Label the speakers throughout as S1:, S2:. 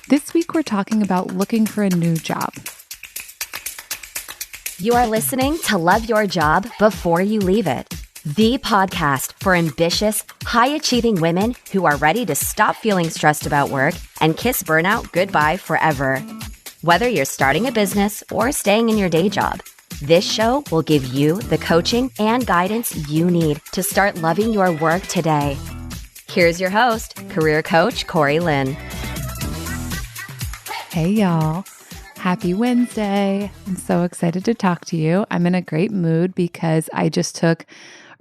S1: This week, we're talking about looking for a new job.
S2: You are listening to Love Your Job Before You Leave It, the podcast for ambitious, high-achieving women who are ready to stop feeling stressed about work and kiss burnout goodbye forever. Whether you're starting a business or staying in your day job, this show will give you the coaching and guidance you need to start loving your work today. Here's your host, career coach Corey Lynn.
S1: Hey, y'all. Happy Wednesday. I'm so excited to talk to you. I'm in a great mood because I just took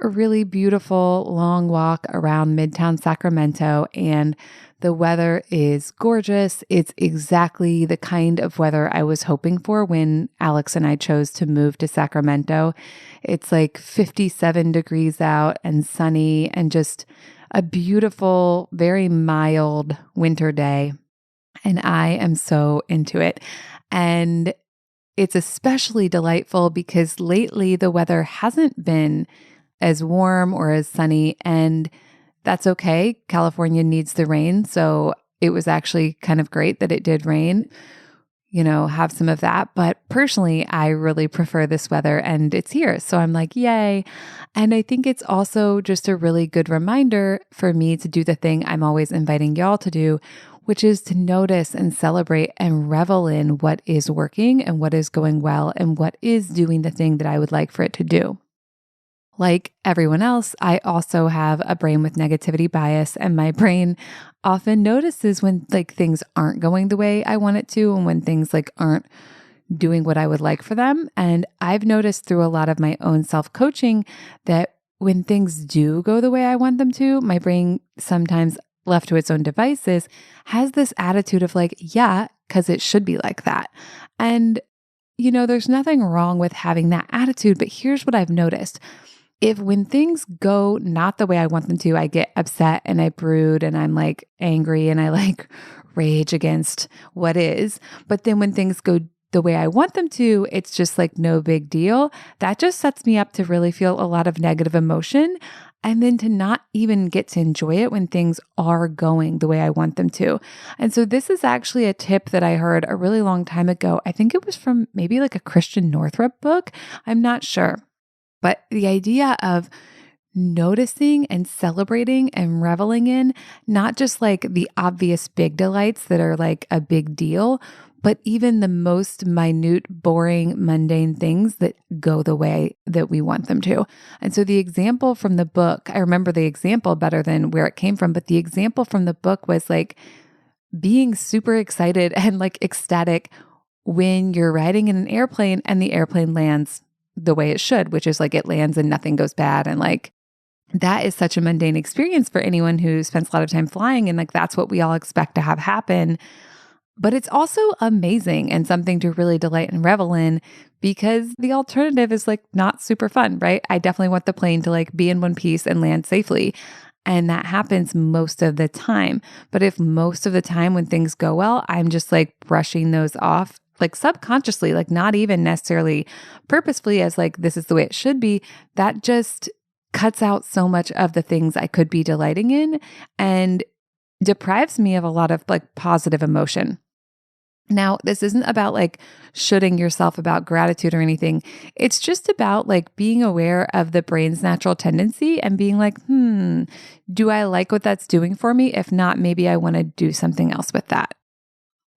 S1: a really beautiful long walk around Midtown Sacramento, and the weather is gorgeous. It's exactly the kind of weather I was hoping for when Alex and I chose to move to Sacramento. It's like 57 degrees out and sunny and just a beautiful, very mild winter day. And I am so into it. And it's especially delightful because lately the weather hasn't been as warm or as sunny, and that's okay. California needs the rain. So it was actually kind of great that it did rain, have some of that. But personally, I really prefer this weather and it's here. So I'm like, yay. And I think it's also just a really good reminder for me to do the thing I'm always inviting y'all to do, which is to notice and celebrate and revel in what is working and what is going well and what is doing the thing that I would like for it to do. Like everyone else, I also have a brain with negativity bias, and my brain often notices when things aren't going the way I want it to and when things aren't doing what I would like for them. And I've noticed through a lot of my own self-coaching that when things do go the way I want them to, my brain sometimes left to its own devices, has this attitude of yeah, because it should be like that. And, there's nothing wrong with having that attitude, but here's what I've noticed. If when things go not the way I want them to, I get upset and I brood and I'm angry and I rage against what is. But then when things go the way I want them to, it's just no big deal. That just sets me up to really feel a lot of negative emotion. And then to not even get to enjoy it when things are going the way I want them to. And so this is actually a tip that I heard a really long time ago. I think it was from maybe a Christian Northrup book. I'm not sure. But the idea of noticing and celebrating and reveling in not just the obvious big delights that are a big deal, but even the most minute, boring, mundane things that go the way that we want them to. And so the example from the book, I remember the example better than where it came from, but the example from the book was being super excited and ecstatic when you're riding in an airplane and the airplane lands the way it should, which is it lands and nothing goes bad. And that is such a mundane experience for anyone who spends a lot of time flying. And that's what we all expect to have happen. But it's also amazing and something to really delight and revel in, because the alternative is not super fun, right? I definitely want the plane to be in one piece and land safely. And that happens most of the time. But if most of the time when things go well, I'm just brushing those off, subconsciously, not even necessarily purposefully as this is the way it should be, that just cuts out so much of the things I could be delighting in and deprives me of a lot of positive emotion. Now, this isn't about shoulding yourself about gratitude or anything. It's just about being aware of the brain's natural tendency and being do I like what that's doing for me? If not, maybe I want to do something else with that.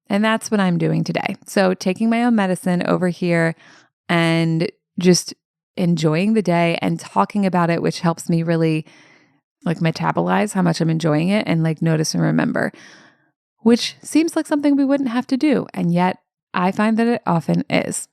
S1: And that's what I'm doing today. So taking my own medicine over here and just enjoying the day and talking about it, which helps me really metabolize how much I'm enjoying it and notice and remember, which seems like something we wouldn't have to do. And yet I find that it often is.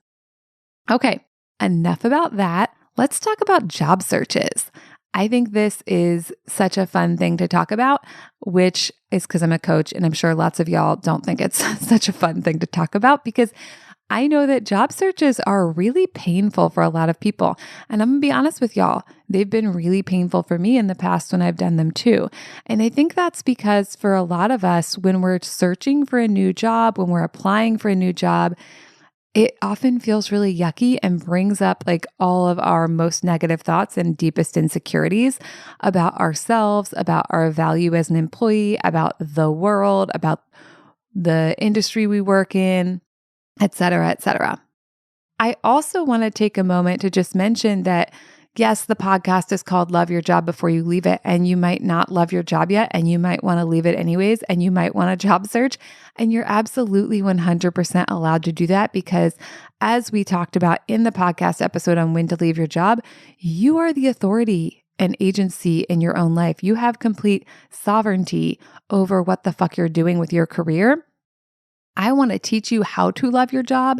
S1: Okay, enough about that. Let's talk about job searches. I think this is such a fun thing to talk about, which is because I'm a coach and I'm sure lots of y'all don't think it's such a fun thing to talk about, because I know that job searches are really painful for a lot of people. And I'm going to be honest with y'all, they've been really painful for me in the past when I've done them too. And I think that's because for a lot of us, when we're searching for a new job, when we're applying for a new job, it often feels really yucky and brings up all of our most negative thoughts and deepest insecurities about ourselves, about our value as an employee, about the world, about the industry we work in, et cetera, et cetera. I also want to take a moment to just mention that, yes, the podcast is called Love Your Job Before You Leave It, and you might not love your job yet, and you might want to leave it anyways, and you might want a job search, and you're absolutely 100% allowed to do that because as we talked about in the podcast episode on when to leave your job, you are the authority and agency in your own life. You have complete sovereignty over what the fuck you're doing with your career. I want to teach you how to love your job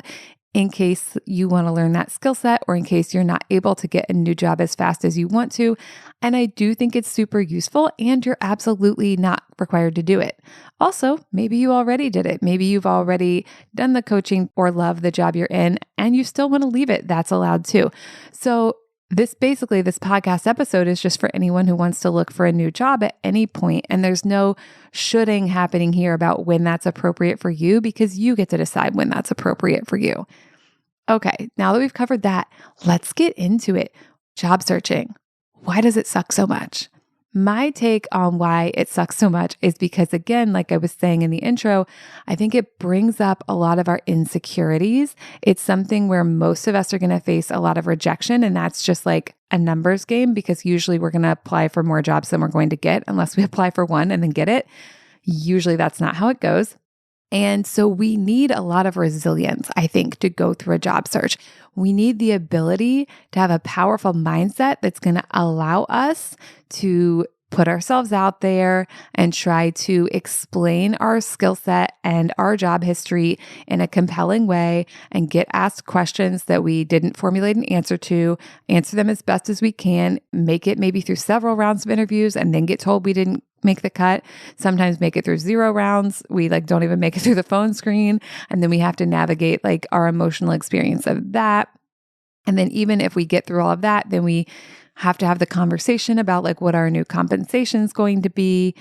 S1: in case you want to learn that skill set or in case you're not able to get a new job as fast as you want to. And I do think it's super useful and you're absolutely not required to do it. Also, maybe you already did it. Maybe you've already done the coaching or love the job you're in and you still want to leave it. That's allowed too. So this podcast episode is just for anyone who wants to look for a new job at any point. And there's no shoulding happening here about when that's appropriate for you because you get to decide when that's appropriate for you. Okay, now that we've covered that, let's get into it. Job searching. Why does it suck so much? My take on why it sucks so much is because, again, like I was saying in the intro, I think it brings up a lot of our insecurities. It's something where most of us are going to face a lot of rejection, and that's just like a numbers game because usually we're going to apply for more jobs than we're going to get unless we apply for one and then get it. Usually that's not how it goes. And so we need a lot of resilience, I think, to go through a job search. We need the ability to have a powerful mindset that's going to allow us to put ourselves out there and try to explain our skill set and our job history in a compelling way and get asked questions that we didn't formulate an answer to, answer them as best as we can, make it maybe through several rounds of interviews and then get told we didn't make the cut. Sometimes make it through 0 rounds. We don't even make it through the phone screen. And then we have to navigate our emotional experience of that. And then even if we get through all of that, then we have to have the conversation about what our new compensation is going to be.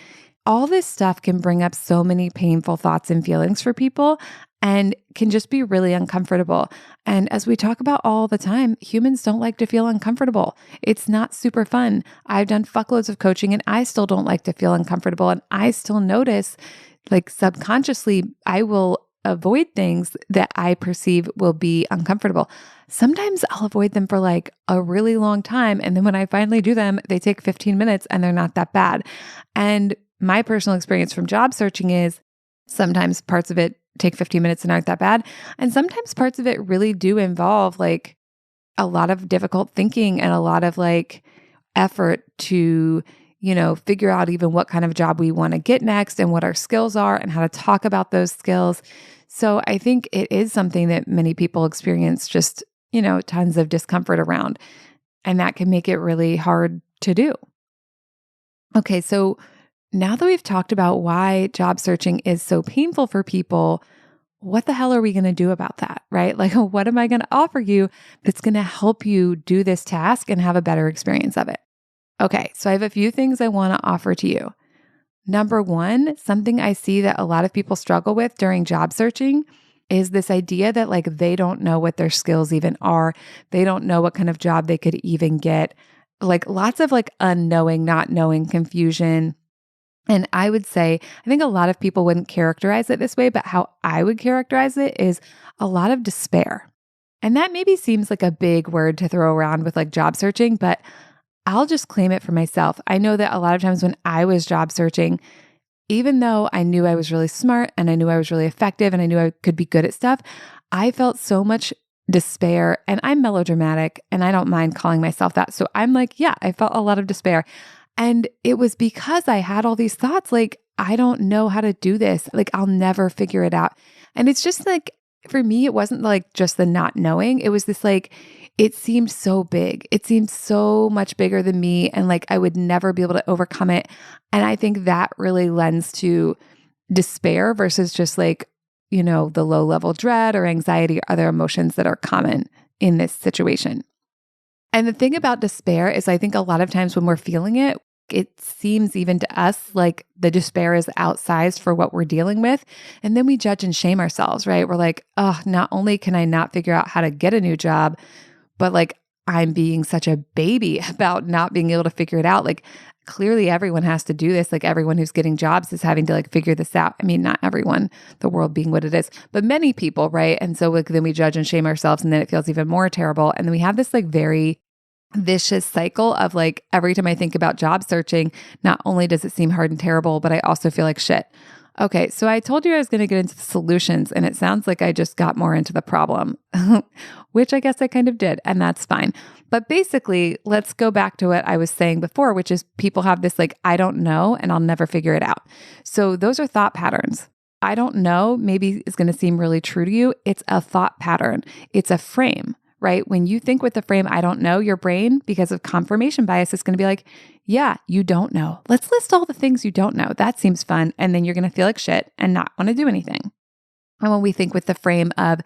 S1: All this stuff can bring up so many painful thoughts and feelings for people and can just be really uncomfortable. And as we talk about all the time, humans don't like to feel uncomfortable. It's not super fun. I've done fuckloads of coaching and I still don't like to feel uncomfortable. And I still notice subconsciously, I will avoid things that I perceive will be uncomfortable. Sometimes I'll avoid them for a really long time. And then when I finally do them, they take 15 minutes and they're not that bad. And my personal experience from job searching is sometimes parts of it take 15 minutes and aren't that bad. And sometimes parts of it really do involve a lot of difficult thinking and a lot of effort to figure out even what kind of job we want to get next and what our skills are and how to talk about those skills. So I think it is something that many people experience just, tons of discomfort around, and that can make it really hard to do. Okay, so now that we've talked about why job searching is so painful for people, what the hell are we going to do about that, right? What am I going to offer you that's going to help you do this task and have a better experience of it? Okay, so I have a few things I want to offer to you. Number one, something I see that a lot of people struggle with during job searching is this idea that they don't know what their skills even are. They don't know what kind of job they could even get. Lots of unknowing, not knowing, confusion. And I would say, I think a lot of people wouldn't characterize it this way, but how I would characterize it is a lot of despair. And that maybe seems like a big word to throw around with job searching, but I'll just claim it for myself. I know that a lot of times when I was job searching, even though I knew I was really smart and I knew I was really effective and I knew I could be good at stuff, I felt so much despair. And I'm melodramatic and I don't mind calling myself that. So I'm yeah, I felt a lot of despair. And it was because I had all these thoughts I don't know how to do this. I'll never figure it out. And it's just for me, it wasn't just the not knowing. It was this it seemed so big. It seemed so much bigger than me. And I would never be able to overcome it. And I think that really lends to despair versus just the low level dread or anxiety or other emotions that are common in this situation. And the thing about despair is I think a lot of times when we're feeling it, it seems even to us the despair is outsized for what we're dealing with. And then we judge and shame ourselves, right? We're oh, not only can I not figure out how to get a new job, but I'm being such a baby about not being able to figure it out. Like clearly everyone has to do this. Like everyone who's getting jobs is having to like figure this out. I mean, not everyone, the world being what it is, but many people, right? And so like, then we judge and shame ourselves and then it feels even more terrible. And then we have this like very vicious cycle of like, every time I think about job searching, not only does it seem hard and terrible, but I also feel like shit. Okay, so I told you I was going to get into the solutions, and it sounds like I just got more into the problem, which I guess I kind of did, and that's fine. But basically, let's go back to what I was saying before, which is people have this like, I don't know, and I'll never figure it out. So those are thought patterns. I don't know, maybe is going to seem really true to you. It's a thought pattern. It's a frame, right? When you think with the frame, I don't know, your brain, because of confirmation bias, is going to be like, yeah, you don't know. Let's list all the things you don't know. That seems fun. And then you're going to feel like shit and not want to do anything. And when we think with the frame of,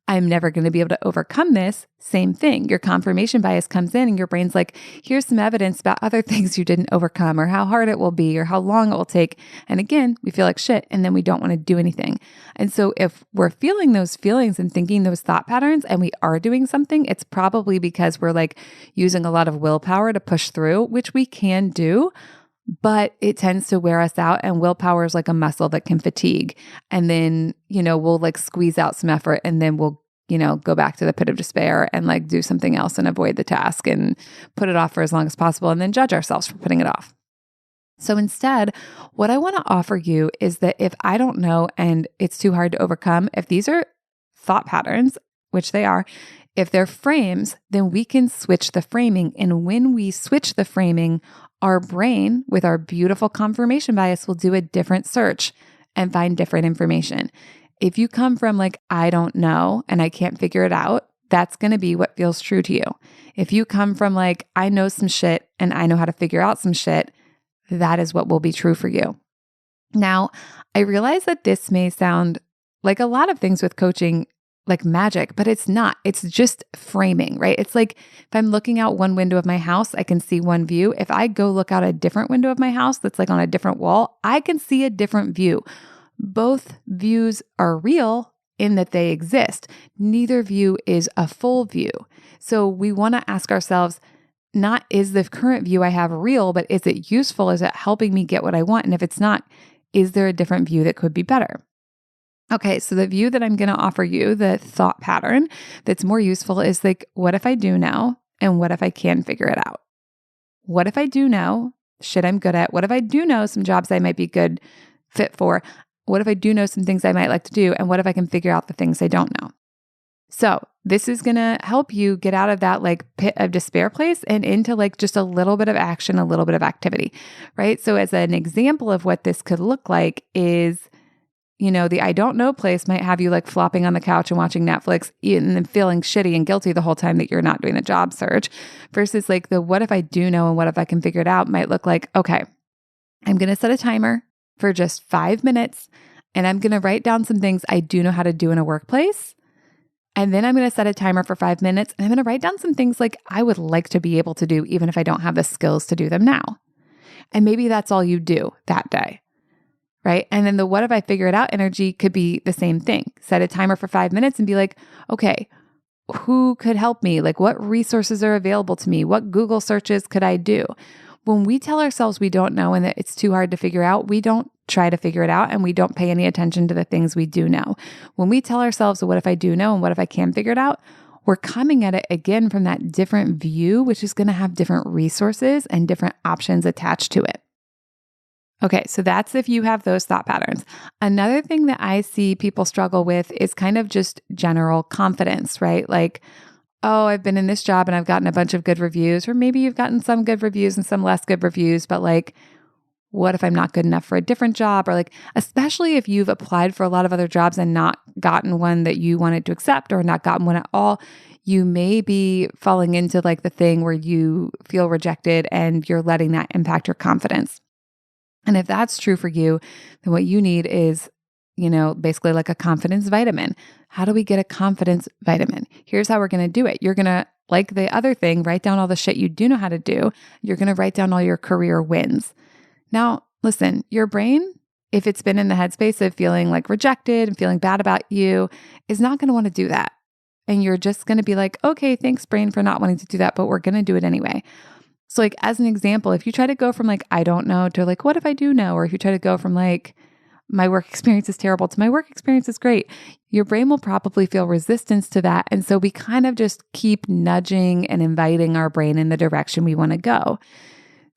S1: I'm never going to be able to overcome this, same thing. Your confirmation bias comes in and your brain's like, here's some evidence about other things you didn't overcome or how hard it will be or how long it will take. And again, we feel like shit and then we don't want to do anything. And so if we're feeling those feelings and thinking those thought patterns and we are doing something, it's probably because we're like using a lot of willpower to push through, which we can do, but it tends to wear us out, and willpower is like a muscle that can fatigue. And then, we'll like squeeze out some effort and then we'll, go back to the pit of despair and like do something else and avoid the task and put it off for as long as possible and then judge ourselves for putting it off. So instead, what I want to offer you is that if I don't know and it's too hard to overcome, if these are thought patterns, which they are, if they're frames, then we can switch the framing. And when we switch the framing, our brain, with our beautiful confirmation bias, will do a different search and find different information. If you come from like, I don't know and I can't figure it out, that's going to be what feels true to you. If you come from like, I know some shit and I know how to figure out some shit, that is what will be true for you. Now, I realize that this may sound like a lot of things with coaching like magic, but it's not. It's just framing, right? It's like if I'm looking out one window of my house, I can see one view. If I go look out a different window of my house that's like on a different wall, I can see a different view. Both views are real in that they exist. Neither view is a full view. So we want to ask ourselves, not is the current view I have real, but is it useful? Is it helping me get what I want? And if it's not, is there a different view that could be better? Okay, so the view that I'm going to offer you, the thought pattern that's more useful is like, what if I do know? And what if I can figure it out? What if I do know shit I'm good at? What if I do know some jobs I might be good fit for? What if I do know some things I might like to do? And what if I can figure out the things I don't know? So this is going to help you get out of that like pit of despair place and into like just a little bit of action, a little bit of activity, right? So as an example of what this could look like is, the I don't know place might have you like flopping on the couch and watching Netflix and then feeling shitty and guilty the whole time that you're not doing the job search, versus like the what if I do know and what if I can figure it out might look like, okay, I'm going to set a timer for just 5 minutes and I'm going to write down some things I do know how to do in a workplace. And then I'm going to set a timer for 5 minutes and I'm going to write down some things like I would like to be able to do, even if I don't have the skills to do them now. And maybe that's all you do that day. Right? And then the what if I figure it out energy could be the same thing. Set a timer for 5 minutes and be like, okay, who could help me? Like what resources are available to me? What Google searches could I do? When we tell ourselves we don't know and that it's too hard to figure out, we don't try to figure it out and we don't pay any attention to the things we do know. When we tell ourselves, what if I do know and what if I can figure it out? We're coming at it again from that different view, which is going to have different resources and different options attached to it. Okay, so that's if you have those thought patterns. Another thing that I see people struggle with is kind of just general confidence, right? Like, oh, I've been in this job and I've gotten a bunch of good reviews, or maybe you've gotten some good reviews and some less good reviews, but like, what if I'm not good enough for a different job? Or like, especially if you've applied for a lot of other jobs and not gotten one that you wanted to accept or not gotten one at all, you may be falling into like the thing where you feel rejected and you're letting that impact your confidence. And if that's true for you, then what you need is, basically like a confidence vitamin. How do we get a confidence vitamin? Here's how we're going to do it. You're going to, like the other thing, write down all the shit you do know how to do. You're going to write down all your career wins. Now, listen, your brain, if it's been in the headspace of feeling like rejected and feeling bad about you, is not going to want to do that. And you're just going to be like, okay, thanks brain for not wanting to do that, but we're going to do it anyway. So like, as an example, if you try to go from like, I don't know to like, what if I do know? Or if you try to go from like, my work experience is terrible to my work experience is great, your brain will probably feel resistance to that. And so we kind of just keep nudging and inviting our brain in the direction we want to go.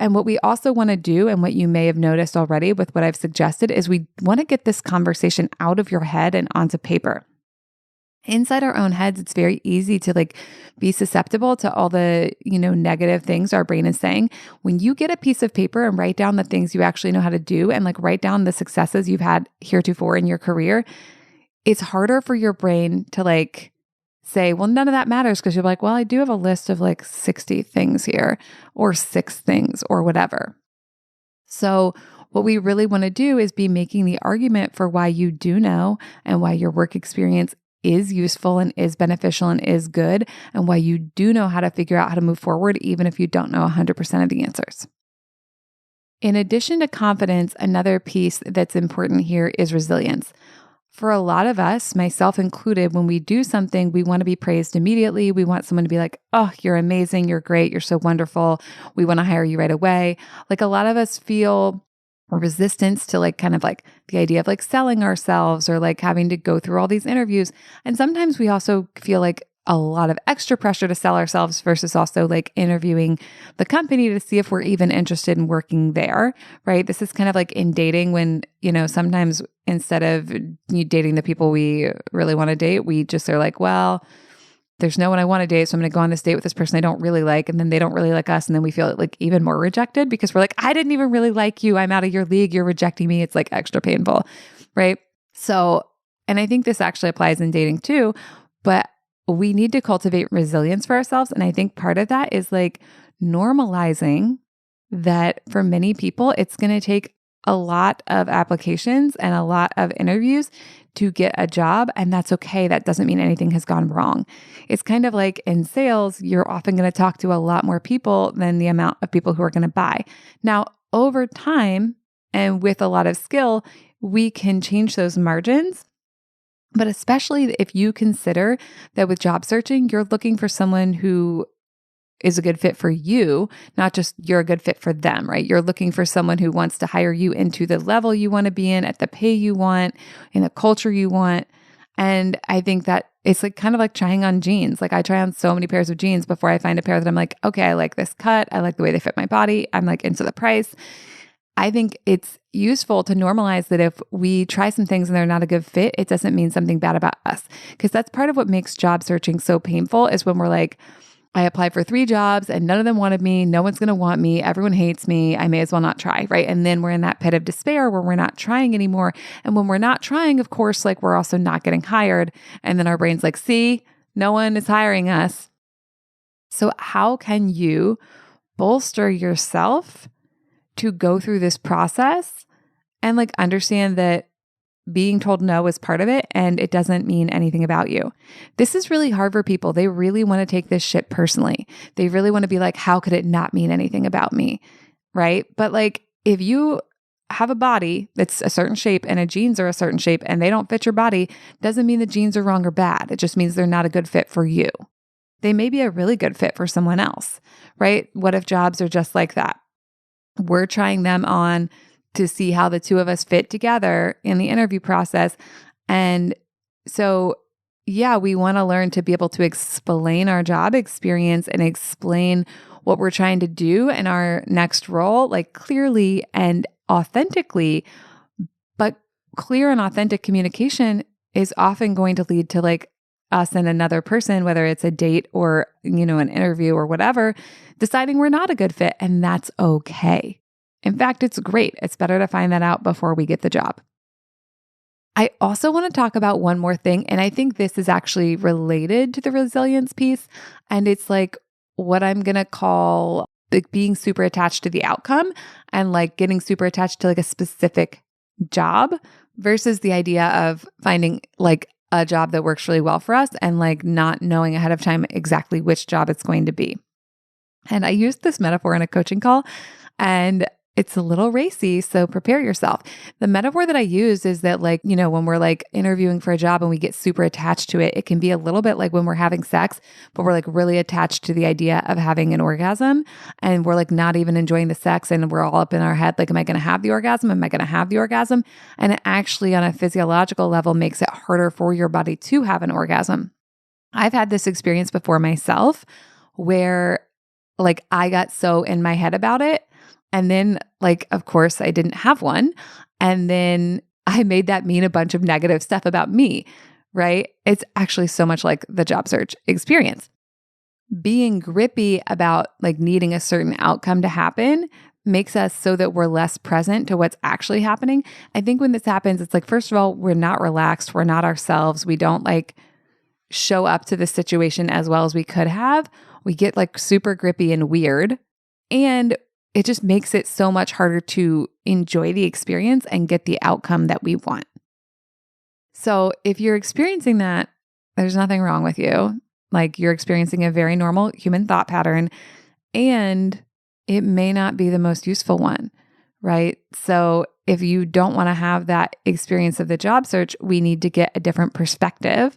S1: And what we also want to do, and what you may have noticed already with what I've suggested, is we want to get this conversation out of your head and onto paper. Inside our own heads, it's very easy to like be susceptible to all the, negative things our brain is saying. When you get a piece of paper and write down the things you actually know how to do and like write down the successes you've had heretofore in your career, it's harder for your brain to like say, well, none of that matters, because you're like, well, I do have a list of like 60 things here or 6 things or whatever. So what we really want to do is be making the argument for why you do know and why your work experience is useful and is beneficial and is good, and why you do know how to figure out how to move forward, even if you don't know 100% of the answers. In addition to confidence, another piece that's important here is resilience. For a lot of us, myself included, when we do something, we want to be praised immediately. We want someone to be like, oh, you're amazing, you're great, you're so wonderful. We want to hire you right away. Like a lot of us feel resistance to like kind of like the idea of like selling ourselves or like having to go through all these interviews. And sometimes we also feel like a lot of extra pressure to sell ourselves versus also like interviewing the company to see if we're even interested in working there, right? This is kind of like in dating when, sometimes instead of dating the people we really want to date, we just are like, well, there's no one I want to date, so I'm going to go on this date with this person I don't really like, and then they don't really like us, and then we feel like even more rejected because we're like, I didn't even really like you. I'm out of your league. You're rejecting me. It's like extra painful, right? So, and I think this actually applies in dating too, but we need to cultivate resilience for ourselves. And I think part of that is like normalizing that for many people, it's going to take a lot of applications and a lot of interviews to get a job. And that's okay. That doesn't mean anything has gone wrong. It's kind of like in sales, you're often going to talk to a lot more people than the amount of people who are going to buy. Now, over time and with a lot of skill, we can change those margins. But especially if you consider that with job searching, you're looking for someone who is a good fit for you, not just you're a good fit for them, right? You're looking for someone who wants to hire you into the level you want to be in, at the pay you want, in the culture you want. And I think that it's like kind of like trying on jeans. Like I try on so many pairs of jeans before I find a pair that I'm like, okay, I like this cut. I like the way they fit my body. I'm like into the price. I think it's useful to normalize that if we try some things and they're not a good fit, it doesn't mean something bad about us. Because that's part of what makes job searching so painful is when we're like, I applied for 3 jobs and none of them wanted me. No one's going to want me. Everyone hates me. I may as well not try, right? And then we're in that pit of despair where we're not trying anymore. And when we're not trying, of course, like we're also not getting hired. And then our brain's like, see, no one is hiring us. So how can you bolster yourself to go through this process and like understand that being told no is part of it and it doesn't mean anything about you? This is really hard for people. They really want to take this shit personally. They really want to be like, how could it not mean anything about me? Right? But like, if you have a body that's a certain shape and a jeans are a certain shape and they don't fit your body, doesn't mean the jeans are wrong or bad. It just means they're not a good fit for you. They may be a really good fit for someone else, right? What if jobs are just like that? We're trying them on to see how the two of us fit together in the interview process. And so, yeah, we want to learn to be able to explain our job experience and explain what we're trying to do in our next role, like clearly and authentically. But clear and authentic communication is often going to lead to like us and another person, whether it's a date or, an interview or whatever, deciding we're not a good fit. And that's okay. In fact, it's great. It's better to find that out before we get the job. I also want to talk about one more thing. And I think this is actually related to the resilience piece. And it's like what I'm going to call like being super attached to the outcome and like getting super attached to like a specific job versus the idea of finding like a job that works really well for us and like not knowing ahead of time exactly which job it's going to be. And I used this metaphor in a coaching call, and it's a little racy, so prepare yourself. The metaphor that I use is that like, when we're like interviewing for a job and we get super attached to it, it can be a little bit like when we're having sex, but we're like really attached to the idea of having an orgasm and we're like not even enjoying the sex and we're all up in our head like, am I going to have the orgasm? Am I going to have the orgasm? And it actually on a physiological level makes it harder for your body to have an orgasm. I've had this experience before myself where like I got so in my head about it. And then like, of course, I didn't have one. And then I made that mean a bunch of negative stuff about me, right? It's actually so much like the job search experience. Being grippy about like needing a certain outcome to happen makes us so that we're less present to what's actually happening. I think when this happens, it's like, first of all, we're not relaxed. We're not ourselves. We don't like show up to the situation as well as we could have. We get like super grippy and weird. And it just makes it so much harder to enjoy the experience and get the outcome that we want. So if you're experiencing that, there's nothing wrong with you. Like you're experiencing a very normal human thought pattern and it may not be the most useful one, right? So if you don't want to have that experience of the job search, we need to get a different perspective,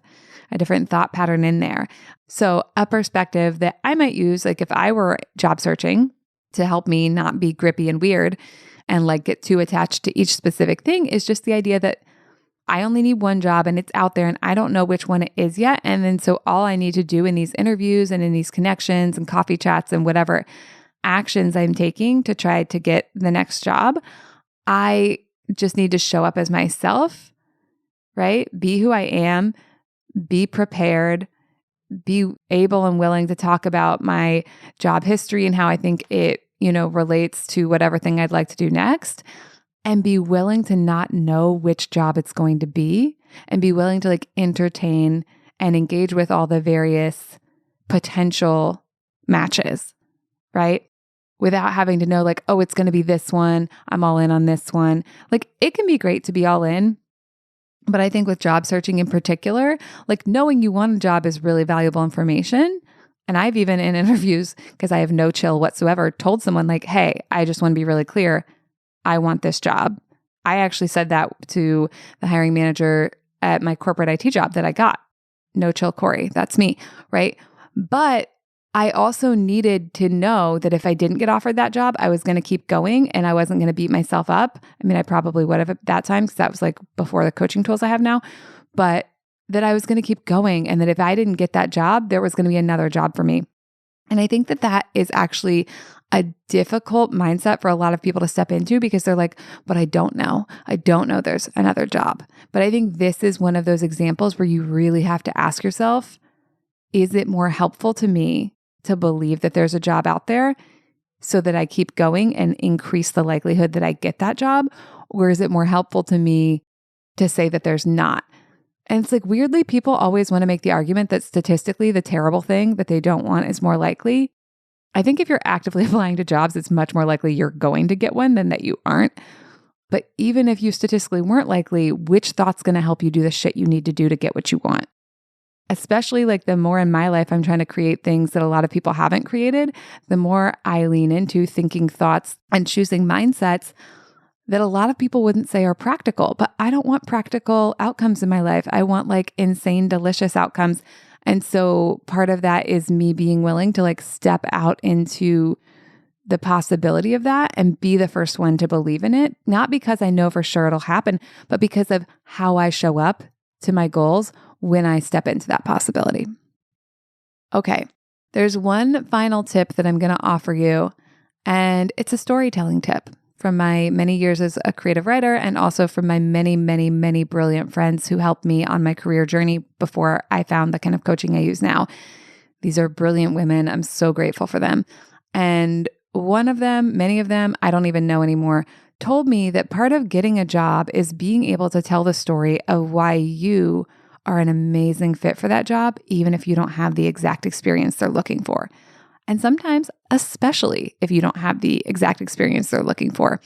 S1: a different thought pattern in there. So a perspective that I might use, like if I were job searching, to help me not be grippy and weird and like get too attached to each specific thing is just the idea that I only need one job and it's out there and I don't know which one it is yet. And then so all I need to do in these interviews and in these connections and coffee chats and whatever actions I'm taking to try to get the next job, I just need to show up as myself, right? Be who I am, be prepared, be able and willing to talk about my job history and how I think it, relates to whatever thing I'd like to do next, and be willing to not know which job it's going to be and be willing to like entertain and engage with all the various potential matches, right? Without having to know like, oh, it's going to be this one. I'm all in on this one. Like it can be great to be all in. But I think with job searching in particular, like knowing you want a job is really valuable information. And I've even in interviews, because I have no chill whatsoever, told someone like, hey, I just want to be really clear. I want this job. I actually said that to the hiring manager at my corporate IT job that I got. No chill, Corey. That's me, right? But I also needed to know that if I didn't get offered that job, I was going to keep going and I wasn't going to beat myself up. I mean, I probably would have at that time because that was like before the coaching tools I have now, but that I was going to keep going and that if I didn't get that job, there was going to be another job for me. And I think that that is actually a difficult mindset for a lot of people to step into because they're like, but I don't know. I don't know there's another job. But I think this is one of those examples where you really have to ask yourself, is it more helpful to me to believe that there's a job out there so that I keep going and increase the likelihood that I get that job? Or is it more helpful to me to say that there's not? And it's like weirdly, people always want to make the argument that statistically the terrible thing that they don't want is more likely. I think if you're actively applying to jobs, it's much more likely you're going to get one than that you aren't. But even if you statistically weren't likely, which thought's going to help you do the shit you need to do to get what you want? Especially like the more in my life I'm trying to create things that a lot of people haven't created, the more I lean into thinking thoughts and choosing mindsets that a lot of people wouldn't say are practical. But I don't want practical outcomes in my life. I want like insane, delicious outcomes. And so part of that is me being willing to like step out into the possibility of that and be the first one to believe in it. Not because I know for sure it'll happen, but because of how I show up to my goals when I step into that possibility. Okay, there's one final tip that I'm going to offer you, and it's a storytelling tip from my many years as a creative writer and also from my many, many, many brilliant friends who helped me on my career journey before I found the kind of coaching I use now. These are brilliant women. I'm so grateful for them. And one of them, many of them, I don't even know anymore, told me that part of getting a job is being able to tell the story of why you are an amazing fit for that job, even if you don't have the exact experience they're looking for. And sometimes, especially if you don't have the exact experience they're looking for.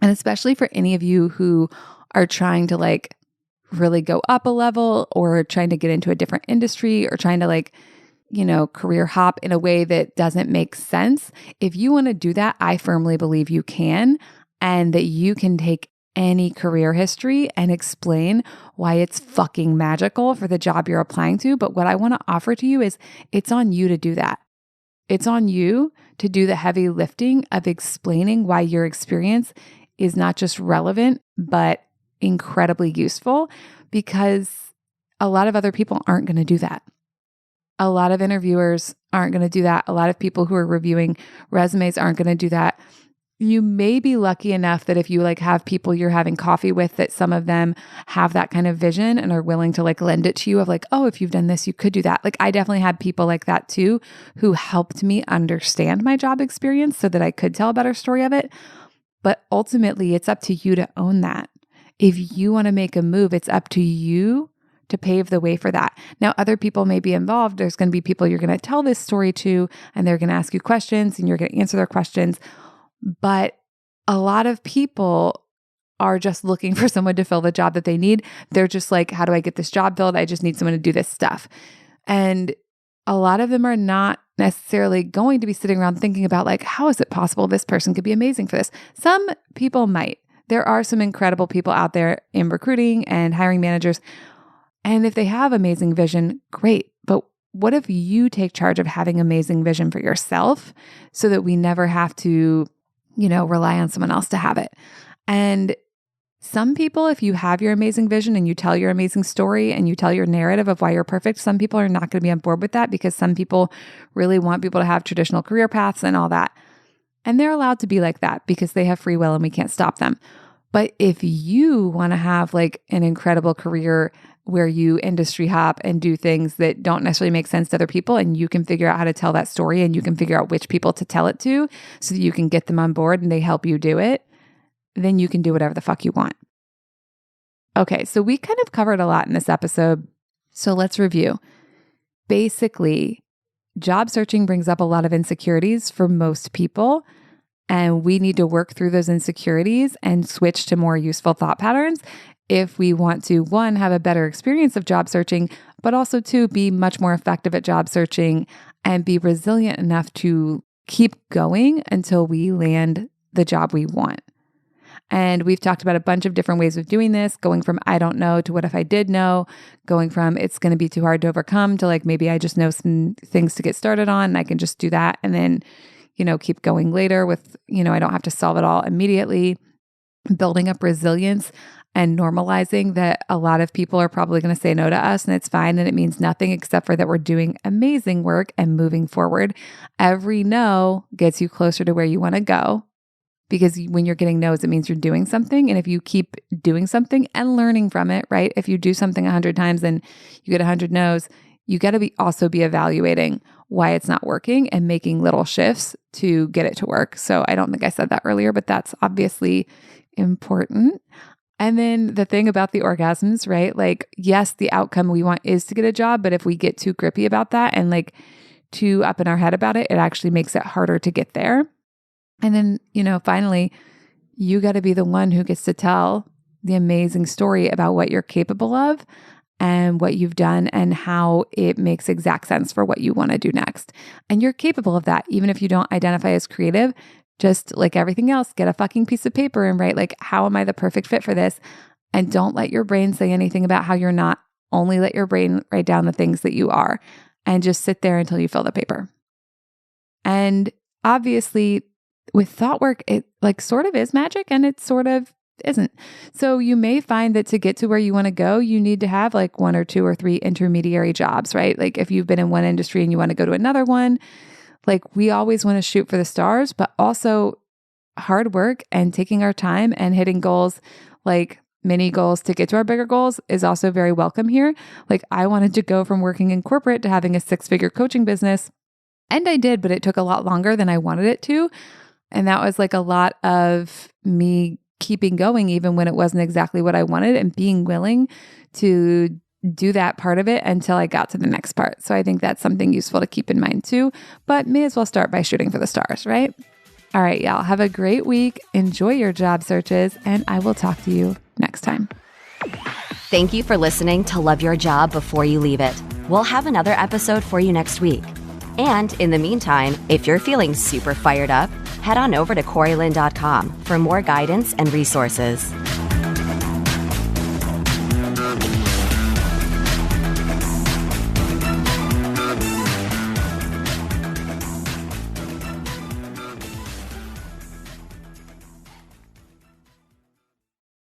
S1: And especially for any of you who are trying to like really go up a level or trying to get into a different industry or trying to like, career hop in a way that doesn't make sense. If you want to do that, I firmly believe you can, and that you can take any career history and explain why it's fucking magical for the job you're applying to. But what I want to offer to you is it's on you to do that. It's on you to do the heavy lifting of explaining why your experience is not just relevant, but incredibly useful, because a lot of other people aren't going to do that. A lot of interviewers aren't going to do that. A lot of people who are reviewing resumes aren't going to do that. You may be lucky enough that if you have people you're having coffee with, that some of them have that kind of vision and are willing to lend it to you of oh, if you've done this, you could do that. I definitely had people like that too, who helped me understand my job experience so that I could tell a better story of it. But ultimately, it's up to you to own that. If you want to make a move, it's up to you to pave the way for that. Now, other people may be involved. There's going to be people you're going to tell this story to, and they're going to ask you questions and you're going to answer their questions. But a lot of people are just looking for someone to fill the job that they need. They're just how do I get this job filled? I just need someone to do this stuff. And a lot of them are not necessarily going to be sitting around thinking about how is it possible this person could be amazing for this? Some people might. There are some incredible people out there in recruiting and hiring managers. And if they have amazing vision, great. But what if you take charge of having amazing vision for yourself so that we never have to rely on someone else to have it? And some people, if you have your amazing vision and you tell your amazing story and you tell your narrative of why you're perfect, some people are not going to be on board with that, because some people really want people to have traditional career paths and all that. And they're allowed to be like that because they have free will and we can't stop them. But if you want to have an incredible career where you industry hop and do things that don't necessarily make sense to other people, and you can figure out how to tell that story and you can figure out which people to tell it to so that you can get them on board and they help you do it, then you can do whatever the fuck you want. Okay, so we kind of covered a lot in this episode. So let's review. Basically, job searching brings up a lot of insecurities for most people, and we need to work through those insecurities and switch to more useful thought patterns if we want to, one, have a better experience of job searching, but also two, be much more effective at job searching and be resilient enough to keep going until we land the job we want. And we've talked about a bunch of different ways of doing this, going from I don't know to what if I did know, going from it's going to be too hard to overcome to maybe I just know some things to get started on and I can just do that and then, keep going later with, I don't have to solve it all immediately. Building up resilience and normalizing that a lot of people are probably going to say no to us and it's fine and it means nothing except for that we're doing amazing work and moving forward. Every no gets you closer to where you want to go, because when you're getting no's, it means you're doing something. And if you keep doing something and learning from it, right? If you do something 100 times and you get 100 no's, you got to also be evaluating why it's not working and making little shifts to get it to work. So I don't think I said that earlier, but that's obviously important. And then the thing about the orgasms, right? Yes, the outcome we want is to get a job, but if we get too grippy about that and too up in our head about it, it actually makes it harder to get there. And then, finally, you got to be the one who gets to tell the amazing story about what you're capable of and what you've done and how it makes exact sense for what you want to do next. And you're capable of that, even if you don't identify as creative. Just like everything else, get a fucking piece of paper and write, how am I the perfect fit for this? And don't let your brain say anything about how you're not. Only let your brain write down the things that you are and just sit there until you fill the paper. And obviously, with thought work, it sort of is magic and it sort of isn't. So you may find that to get to where you want to go, you need to have 1 or 2 or 3 intermediary jobs, right? If you've been in one industry and you want to go to another one, we always want to shoot for the stars, but also hard work and taking our time and hitting goals, mini goals to get to our bigger goals, is also very welcome here. I wanted to go from working in corporate to having a 6-figure coaching business. And I did, but it took a lot longer than I wanted it to. And that was a lot of me keeping going, even when it wasn't exactly what I wanted, and being willing to do that part of it until I got to the next part. So I think that's something useful to keep in mind too, but may as well start by shooting for the stars, right? All right, y'all, have a great week. Enjoy your job searches, and I will talk to you next time.
S2: Thank you for listening to Love Your Job Before You Leave It. We'll have another episode for you next week. And in the meantime, if you're feeling super fired up, head on over to CoreyLynn.com for more guidance and resources.